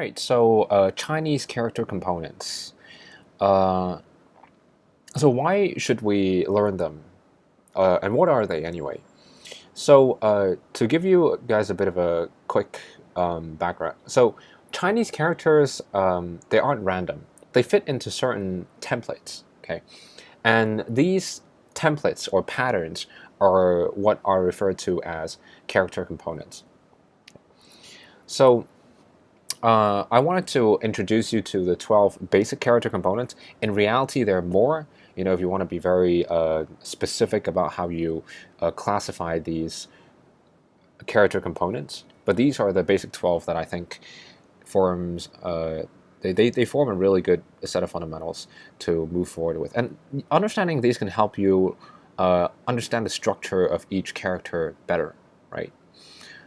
right, so Chinese character components. So why should we learn them? And what are they anyway? So to give you guys a bit of a quick background. So Chinese characters, they aren't random. They fit into certain templates, okay? And these templates or patterns are what are referred to as character components. So I wanted to introduce you to the 12 basic character components. In reality, there are more. You know, if you want to be very specific about how you classify these character components. But these are the basic 12 that I think forms they form a really good set of fundamentals to move forward with. And understanding these can help you understand the structure of each character better, right?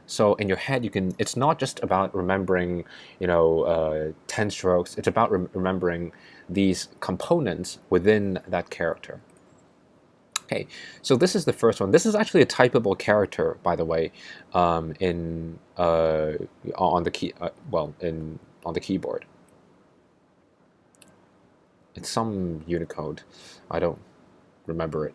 So in your head, you can. It's not just about remembering, 10 strokes. It's about remembering these components within that character. Okay, so this is the first one. This is actually a typable character, by the way, on the key. On the keyboard. It's some Unicode. I don't remember it.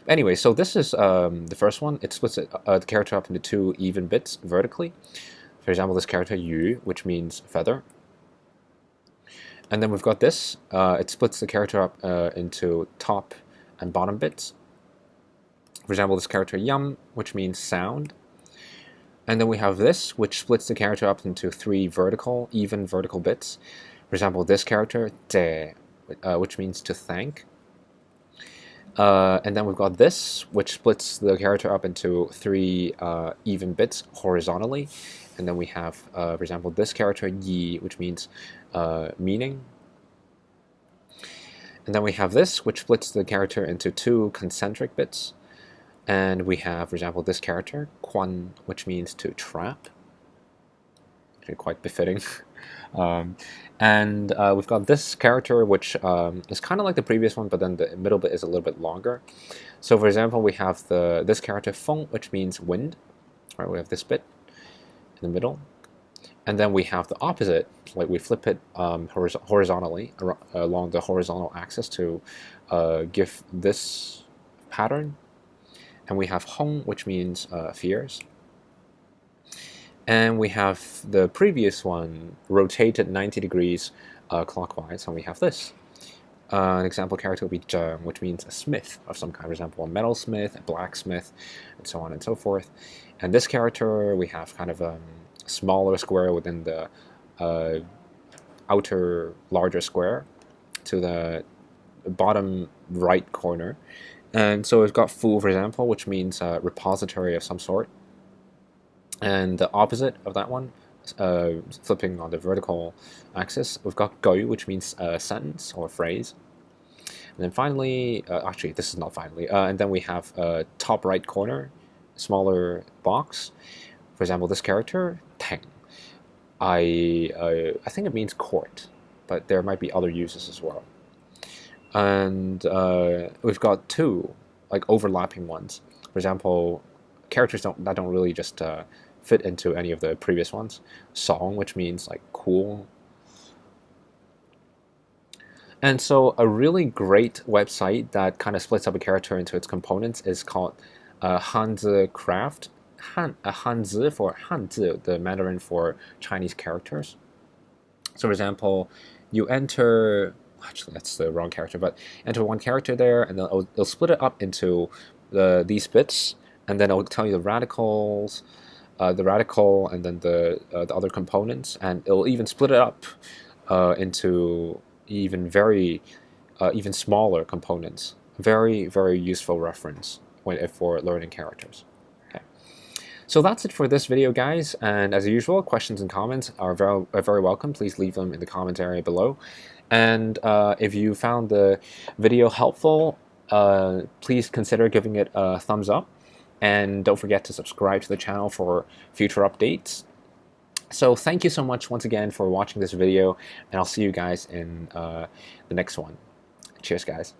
Anyway, so this is the first one. It splits the character up into 2 even bits vertically. For example, this character Yu, which means feather. And then we've got this. It splits the character up into top and bottom bits. For example, this character Yum, which means sound. And then we have this, which splits the character up into 3 even vertical bits. For example, this character De, which means to thank. And then we've got this, which splits the character up into 3 even bits horizontally. And then we have, for example, this character Yi, which means meaning. And then we have this, which splits the character into 2 concentric bits. And we have, for example, this character Quan, which means to trap. Actually, quite befitting. And we've got this character, which is kind of like the previous one, but then the middle bit is a little bit longer. So, for example, we have this character Feng, which means wind. Right, we have this bit in the middle, and then we have the opposite. Like we flip it horizontally along the horizontal axis to give this pattern. And we have Hong, which means fears. And we have the previous one rotated 90 degrees clockwise, and we have this. An example character would be Zheng, which means a smith of some kind, for example, a metalsmith, a blacksmith, and so on and so forth. And this character, we have kind of a smaller square within the outer larger square to the bottom right corner. And so we've got Fu, for example, which means a repository of some sort. And the opposite of that one, flipping on the vertical axis, we've got Gou, which means a sentence or a phrase. And then finally, actually, this is not finally, and then we have top right corner, smaller box. For example, this character, Teng. I think it means court, but there might be other uses as well. And we've got 2 like overlapping ones. For example, characters that don't really just fit into any of the previous ones. Song, which means like cool. And so a really great website that kind of splits up a character into its components is called Hanzicraft. Hanzi for Hanzi, the Mandarin for Chinese characters. So for example, you enter, actually that's the wrong character, but enter one character there, and then it'll split it up into these bits, and then it'll tell you the radicals, the radical, and then the other components, and it'll even split it up into even even smaller components. Very, very useful reference for learning characters. Okay. So that's it for this video, guys, and as usual, questions and comments are very welcome. Please leave them in the comments area below. And if you found the video helpful, please consider giving it a thumbs up. And don't forget to subscribe to the channel for future updates. So thank you so much once again for watching this video, and I'll see you guys in the next one. Cheers, guys.